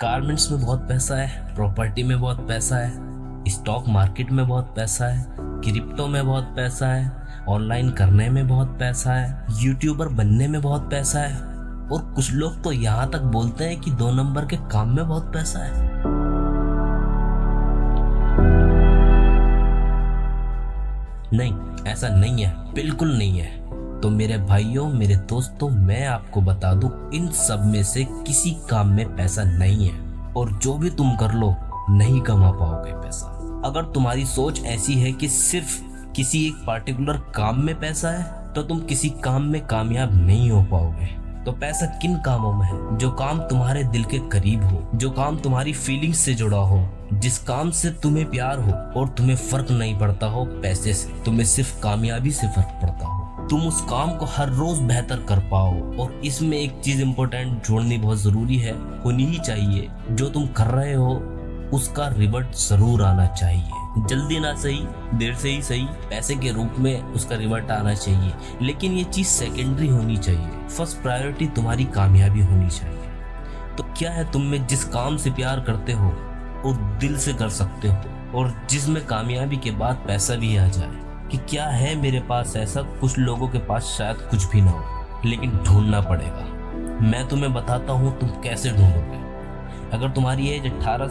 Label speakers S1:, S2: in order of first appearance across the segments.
S1: Garments में बहुत पैसा है, प्रॉपर्टी में बहुत पैसा है, स्टॉक मार्केट में बहुत पैसा है, क्रिप्टो में बहुत पैसा है, ऑनलाइन करने में बहुत पैसा है, यूट्यूबर बनने में बहुत पैसा है और कुछ लोग तो यहाँ तक बोलते हैं कि 2 नंबर के काम में बहुत पैसा है। नहीं, ऐसा नहीं है, बिल्कुल नहीं है। तो मेरे भाइयों, मेरे दोस्तों, मैं आपको बता दूं, इन सब में से किसी काम में पैसा नहीं है और जो भी तुम कर लो नहीं कमा पाओगे पैसा। अगर तुम्हारी सोच ऐसी है कि सिर्फ किसी एक पार्टिकुलर काम में पैसा है तो तुम किसी काम में कामयाब नहीं हो पाओगे। तो पैसा किन कामों में है? जो काम तुम्हारे दिल के करीब हो, जो काम तुम्हारी फीलिंग्स से जुड़ा हो, जिस काम से तुम्हें प्यार हो और तुम्हें फर्क नहीं पड़ता हो पैसे से, तुम्हें सिर्फ कामयाबी से फर्क पड़ता हो। तुम उस काम को हर रोज बेहतर कर पाओ। और इसमें एक चीज इम्पोर्टेंट जोड़नी बहुत जरूरी है, होनी ही चाहिए, जो तुम कर रहे हो उसका रिवर्ट जरूर आना चाहिए। जल्दी ना सही, देर से ही सही, पैसे के रूप में उसका रिवर्ट आना चाहिए, लेकिन ये चीज सेकेंडरी होनी चाहिए। फर्स्ट प्रायोरिटी तुम्हारी कामयाबी होनी चाहिए। तो क्या है तुम में जिस काम से प्यार करते हो और दिल से कर सकते हो और जिसमें कामयाबी के बाद पैसा भी आ जाए? कि क्या है मेरे पास ऐसा? कुछ लोगों के पास शायद कुछ भी ना हो, लेकिन ढूंढना पड़ेगा। मैं तुम्हें बताता हूँ तुम कैसे ढूंढोगे। अगर तुम्हारी एज 18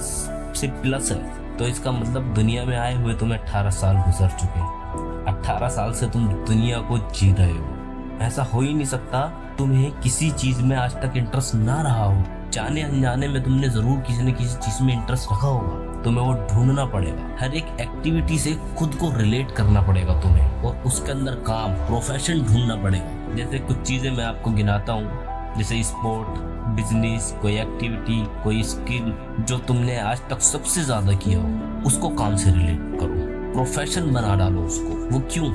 S1: से प्लस है तो इसका मतलब दुनिया में आए हुए तुम्हें 18 साल गुजर चुके हैं। 18 साल से तुम दुनिया को जी रहे हो। ऐसा हो ही नहीं सकता तुम्हें किसी चीज में आज तक इंटरेस्ट ना रहा हो। जाने अनजाने में तुमने जरूर किसी न किसी चीज में इंटरेस्ट रखा होगा। तुम्हें वो ढूंढना पड़ेगा। हर एक एक्टिविटी से खुद को रिलेट करना पड़ेगा तुम्हें और उसके अंदर काम, प्रोफेशन ढूंढना पड़ेगा। जैसे कुछ चीजें मैं आपको गिनाता हूँ, जैसे स्पोर्ट, बिजनेस, कोई एक्टिविटी, कोई स्किल जो तुमने आज तक सबसे ज्यादा किया हो, उसको काम से रिलेट करो, प्रोफेशन बना डालो उसको। वो क्यों?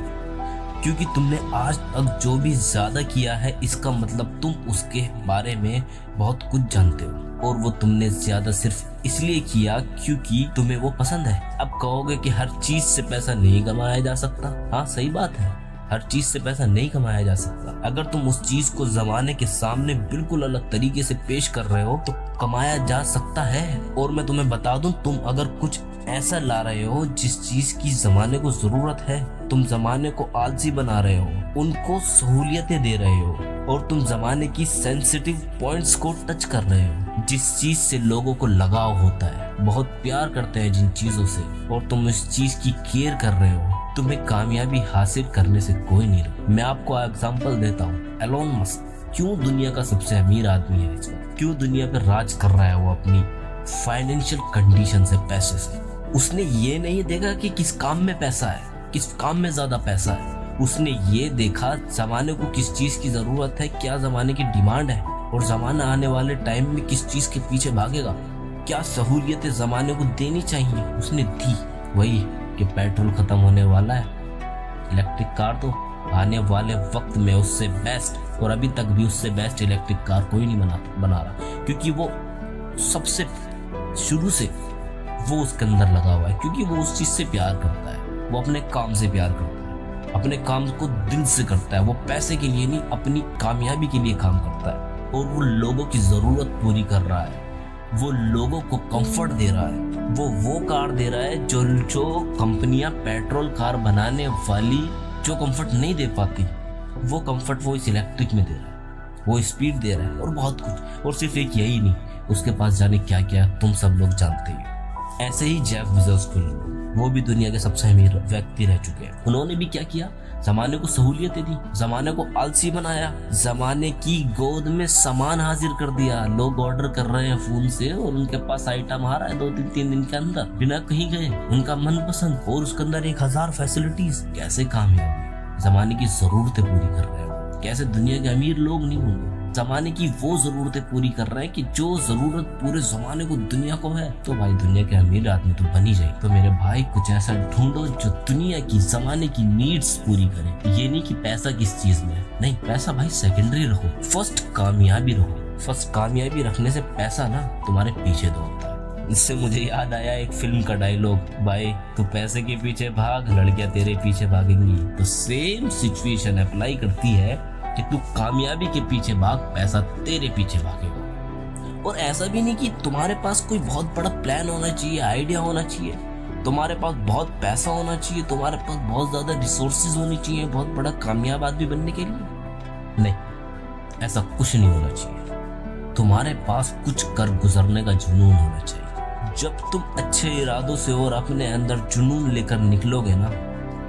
S1: क्योंकि तुमने आज तक जो भी ज्यादा किया है इसका मतलब तुम उसके बारे में बहुत कुछ जानते हो और वो तुमने ज्यादा सिर्फ इसलिए किया क्योंकि तुम्हें वो पसंद है। अब कहोगे कि हर चीज से पैसा नहीं कमाया जा सकता। हाँ, सही बात है, हर चीज से पैसा नहीं कमाया जा सकता। अगर तुम उस चीज को जमाने के सामने बिल्कुल अलग तरीके से पेश कर रहे हो तो कमाया जा सकता है। और मैं तुम्हें बता दूं, तुम अगर कुछ ऐसा ला रहे हो जिस चीज की जमाने को जरूरत है, तुम जमाने को आलसी बना रहे हो, उनको सहूलियतें दे रहे हो और तुम जमाने की सेंसिटिव पॉइंट्स को टच कर रहे हो, जिस चीज से लोगों को लगाव होता है, बहुत प्यार करते हैं जिन चीजों से, और तुम इस चीज की केयर कर रहे हो, तुम्हें कामयाबी हासिल करने से कोई नहीं रोक। मैं आपको एग्जांपल देता हूँ। एलोन मस्क क्यों दुनिया का सबसे अमीर आदमी है इस वक्त? क्यों दुनिया पे राज कर रहा है वो अपनी फाइनेंशियल कंडीशन से, पैसे से? उसने ये नहीं देखा कि किस काम में पैसा है, किस काम में ज्यादा पैसा है। उसने ये देखा जमाने को किस चीज की जरूरत है, क्या जमाने की डिमांड है और जमाना आने वाले टाइम में किस चीज के पीछे भागेगा, क्या सहूलियतें जमाने को देनी चाहिए, उसने दी। वही कि पेट्रोल खत्म होने वाला है, इलेक्ट्रिक कार तो आने वाले वक्त में उससे बेस्ट, और अभी तक भी उससे बेस्ट इलेक्ट्रिक कार कोई नहीं बना रहा, क्योंकि वो सबसे शुरू से वो उसके अंदर लगा हुआ है, क्योंकि वो उस चीज से प्यार करता है, वो अपने काम से प्यार करता है, अपने काम को दिल से करता है। वो पैसे के लिए नहीं, अपनी कामयाबी के लिए काम करता है और वो लोगों की जरूरत पूरी कर रहा है, वो लोगों को कंफर्ट दे रहा है, वो कार दे रहा है जो कंपनियां पेट्रोल कार बनाने वाली जो कंफर्ट नहीं दे पाती, वो कंफर्ट वो इस इलेक्ट्रिक में दे रहा है, वो स्पीड दे रहा है और बहुत कुछ। और सिर्फ एक यही नहीं, उसके पास जाने क्या क्या तुम सब लोग जानते ही। ऐसे ही जेफ बेजोस को, वो भी दुनिया के सबसे अमीर व्यक्ति रह चुके हैं। उन्होंने भी क्या किया? जमाने को सहूलियतें दी, जमाने को आलसी बनाया, जमाने की गोद में सामान हाजिर कर दिया। लोग ऑर्डर कर रहे हैं फोन से और उनके पास आइटम आ रहा है 2-3 दिन के अंदर, बिना कहीं गए, उनका मनपसंद, और उसके अंदर 1000 फैसिलिटीज। कैसे कामयाब? जमाने की जरूरतें पूरी कर रहे हो। कैसे दुनिया के अमीर लोग नहीं होंगे, जमाने की वो जरूरतें पूरी कर रहे हैं कि जो जरूरत पूरे जमाने को, दुनिया को है। तो भाई दुनिया के अमीर आदमी तो बन ही जाए। तो मेरे भाई कुछ ऐसा ढूंढो जो दुनिया की, जमाने की नीड्स पूरी करे। ये नहीं कि पैसा किस चीज में है, नहीं, पैसा भाई सेकेंडरी रखो, फर्स्ट कामयाबी रखो। फर्स्ट कामयाबी रखने से पैसा ना तुम्हारे पीछे दौड़ता है। इससे मुझे याद आया एक फिल्म का डायलॉग, भाई तू पैसे के पीछे भाग, लड़कियां तेरे पीछे भागेंगी। तो सेम सिचुएशन अप्लाई करती है कि तू कामयाबी के पीछे भाग, पैसा तेरे पीछे भागेगा। और ऐसा भी नहीं कि तुम्हारे पास कोई बहुत बड़ा प्लान होना चाहिए, आइडिया होना चाहिए, तुम्हारे पास बहुत पैसा होना चाहिए, तुम्हारे पास बहुत ज्यादा रिसोर्सेज होनी चाहिए बहुत बड़ा कामयाब आदमी बनने के लिए। नहीं, ऐसा कुछ नहीं होना चाहिए। तुम्हारे पास कुछ कर गुजरने का जुनून होना चाहिए। जब तुम अच्छे इरादों से और अपने अंदर जुनून लेकर निकलोगे ना,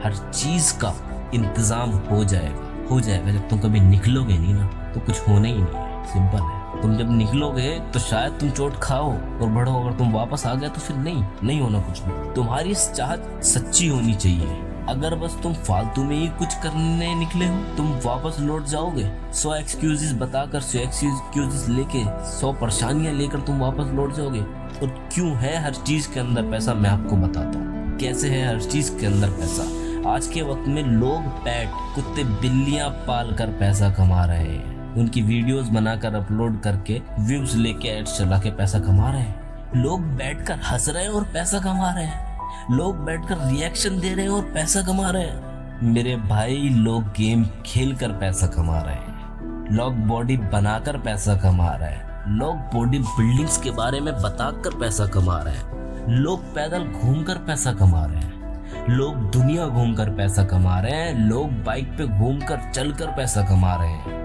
S1: हर चीज का इंतजाम हो जाएगा। जब तुम कभी निकलोगे नहीं ना, तो कुछ होना ही नहीं है। सिंपल है। तुम जब निकलोगे तो शायद तुम चोट खाओ और बढ़ो, अगर तुम वापस आ गए तो फिर नहीं होना कुछ भी। तुम्हारी चाहत सच्ची होनी चाहिए। अगर बस तुम फालतू में ही कुछ करने निकले हो, तुम वापस लौट जाओगे 100 एक्सक्यूजेस बताकर, 100 एक्सक्यूजेस लेके, 100 परेशानियां लेकर तुम वापस लौट जाओगे। और क्यों है हर चीज के अंदर पैसा, मैं आपको बताता हूँ कैसे है हर चीज के अंदर पैसा। आज के वक्त में लोग पेट, कुत्ते, बिल्लियां पाल कर पैसा कमा रहे हैं। उनकी वीडियोस बनाकर अपलोड करके व्यूज लेके एड्स चला के पैसा कमा रहे हैं। लोग बैठकर हंस रहे हैं और पैसा कमा रहे हैं। लोग बैठकर रिएक्शन दे रहे हैं और पैसा कमा रहे हैं। मेरे भाई, लोग गेम खेल कर पैसा कमा रहे हैं। लोग बॉडी बनाकर पैसा कमा रहे हैं। लोग बॉडी बिल्डिंग्स के बारे में बताकर पैसा कमा रहे हैं। लोग पैदल घूमकर पैसा कमा रहे हैं। लोग दुनिया घूमकर पैसा कमा रहे हैं। लोग बाइक पे घूमकर चलकर पैसा कमा रहे हैं।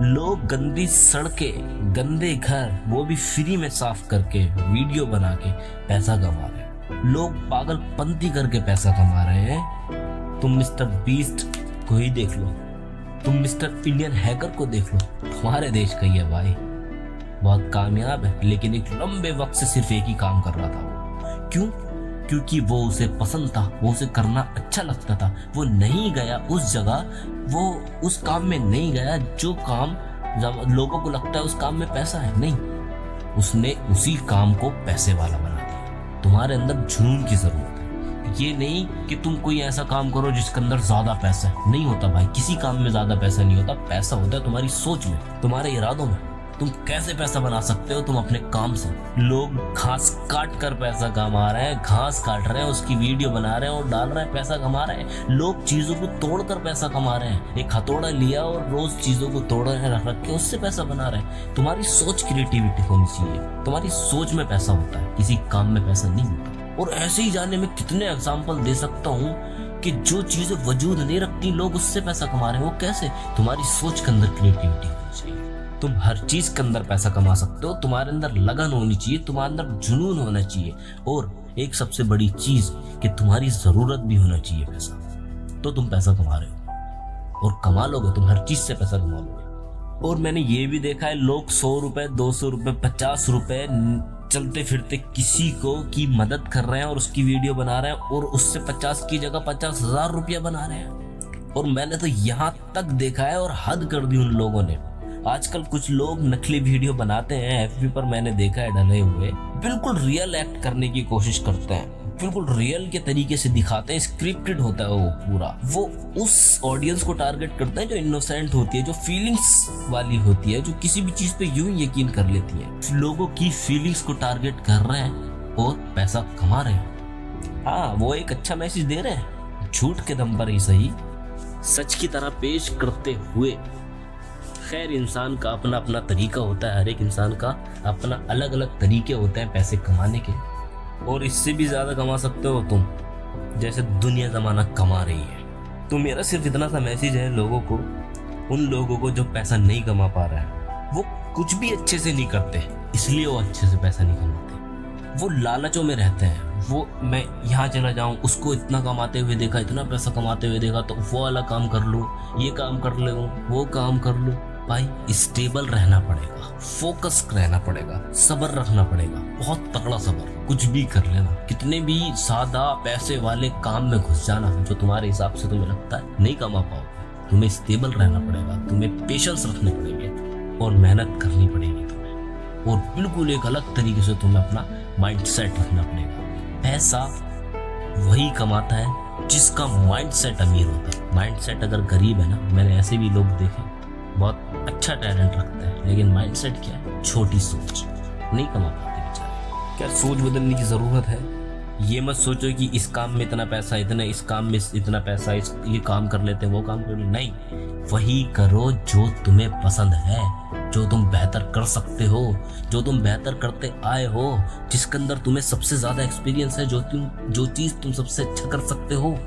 S1: लोग गंदी सड़कें, गंदे घर, वो भी फ्री में साफ करके वीडियो बना के पैसा कमा रहे हैं। लोग पागलपंती करके पैसा कमा रहे हैं। तुम मिस्टर बीस्ट को ही देख लो, तुम मिस्टर इंडियन हैकर को देख लो, हमारे देश का ही है भाई, बहुत कामयाब है, लेकिन एक लंबे वक्त से सिर्फ एक ही काम कर रहा था वो। क्यों? क्योंकि वो उसे पसंद था, वो उसे करना अच्छा लगता था। वो नहीं गया उस जगह, वो उस काम में नहीं गया जो काम लोगों को लगता है उस काम में पैसा है। नहीं, उसने उसी काम को पैसे वाला बना दिया। तुम्हारे अंदर जुनून की जरूरत है। ये नहीं कि तुम कोई ऐसा काम करो जिसके अंदर ज्यादा पैसा है। नहीं होता भाई, किसी काम में ज्यादा पैसा नहीं होता। पैसा होता है तुम्हारी सोच में, तुम्हारे इरादों में। तुम कैसे पैसा बना सकते हो? तुम अपने काम से। लोग घास काट कर पैसा कमा रहे हैं, घास काट रहे हैं, उसकी वीडियो बना रहे हैं और डाल रहे हैं, पैसा कमा रहे हैं। लोग चीजों को तोड़कर पैसा कमा रहे हैं। एक हथौड़ा लिया और रोज चीजों को तोड़ रख के उससे पैसा बना रहे हैं। तुम्हारी सोच क्रिएटिविटी होनी चाहिए। तुम्हारी सोच में पैसा होता है, किसी काम में पैसा नहीं होता। और ऐसे ही जाने में कितने एग्जाम्पल दे सकता हूँ कि जो चीजें वजूद नहीं रखती, लोग उससे पैसा कमा रहे हैं। वो कैसे? तुम्हारी सोच के अंदर क्रिएटिविटी होनी चाहिए। तुम हर चीज के अंदर पैसा कमा सकते हो। तुम्हारे अंदर लगन होनी चाहिए, तुम्हारे अंदर जुनून होना चाहिए, और एक सबसे बड़ी चीज कि तुम्हारी जरूरत भी होना चाहिए पैसा। तो तुम पैसा कमा रहे हो और कमा लोगे, तुम हर चीज से पैसा कमा लोगे। और मैंने ये भी देखा है, लोग 100 रुपए, 200 रुपए, 50 रुपए चलते फिरते किसी को की मदद कर रहे हैं और उसकी वीडियो बना रहे हैं और उससे 50 की जगह 50,000 रुपया बना रहे हैं। और मैंने तो यहाँ तक देखा है और हद कर दी उन लोगों ने। आजकल कुछ लोग नकली वीडियो बनाते हैं, एफबी पर मैंने देखा है डले हुए, बिल्कुल रियल एक्ट करने की कोशिश करते हैं, बिल्कुल रियल के तरीके से दिखाते हैं। स्क्रिप्टेड होता है वो पूरा। वो उस ऑडियंस को टारगेट करते हैं जो इनोसेंट होती है, जो फीलिंग्स वाली होती है, जो किसी भी चीज पे यूं ही यकीन कर लेती है। लोगों की फीलिंग्स को टारगेट कर रहे हैं और पैसा कमा रहे हैं। हाँ, वो एक अच्छा मैसेज दे रहे हैं, झूठ के दम पर ही सही, सच की तरह पेश करते हुए। खैर, इंसान का अपना अपना तरीका होता है, हर एक इंसान का अपना अलग अलग तरीके होते हैं पैसे कमाने के, और इससे भी ज्यादा कमा सकते हो तुम, जैसे दुनिया जमाना कमा रही है। तो मेरा सिर्फ इतना सा मैसेज है लोगों को, उन लोगों को जो पैसा नहीं कमा पा रहा है, वो कुछ भी अच्छे से नहीं करते इसलिए वो अच्छे से पैसा नहीं कमाते। वो लालचों में रहते हैं। वो मैं यहाँ चला जाऊँ, उसको इतना कमाते हुए देखा, इतना पैसा कमाते हुए देखा, तो वो वाला काम कर लूँ, ये काम कर लूँ, वो काम कर लूँ। भाई, स्टेबल रहना पड़ेगा, फोकस रहना पड़ेगा, सब्र रखना पड़ेगा, बहुत तगड़ा सब्र। कुछ भी कर लेना, कितने भी सादा पैसे वाले काम में घुस जाना जो तुम्हारे हिसाब से तुम्हें लगता है नहीं कमा पाओगे। तुम्हें स्टेबल रहना पड़ेगा, तुम्हें पेशेंस रखने पड़ेंगे और मेहनत करनी पड़ेगी तुम्हें, और बिल्कुल एक अलग तरीके से तुम्हें अपना माइंड सेट रखना पड़ेगा। पैसा वही कमाता है जिसका माइंड सेट अमीर होता है। माइंड सेट अगर गरीब है ना, मैंने ऐसे भी लोग देखे, बहुत अच्छा टैलेंट रखते हैं, लेकिन माइंडसेट क्या है? छोटी सोच, नहीं कमा पाते बेचारे। क्या सोच बदलने की जरूरत है? ये मत सोचो कि इस काम में इतना पैसा, इतना इस काम में इतना पैसा, इस ये काम कर लेते हैं, वो काम कर लेते, नहीं। वही करो जो तुम्हें पसंद है, जो तुम बेहतर कर सकते हो, जो तुम बेहतर करते आए हो, जिसके अंदर तुम्हें सबसे ज्यादा एक्सपीरियंस है, जो चीज तुम सबसे अच्छा कर सकते हो,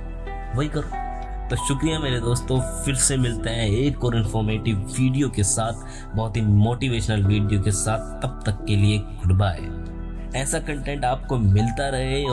S1: वही करो। तो शुक्रिया मेरे दोस्तों, फिर से मिलते हैं एक और इन्फॉर्मेटिव वीडियो के साथ, बहुत ही मोटिवेशनल वीडियो के साथ। तब तक के लिए गुड बाय। ऐसा कंटेंट आपको मिलता रहे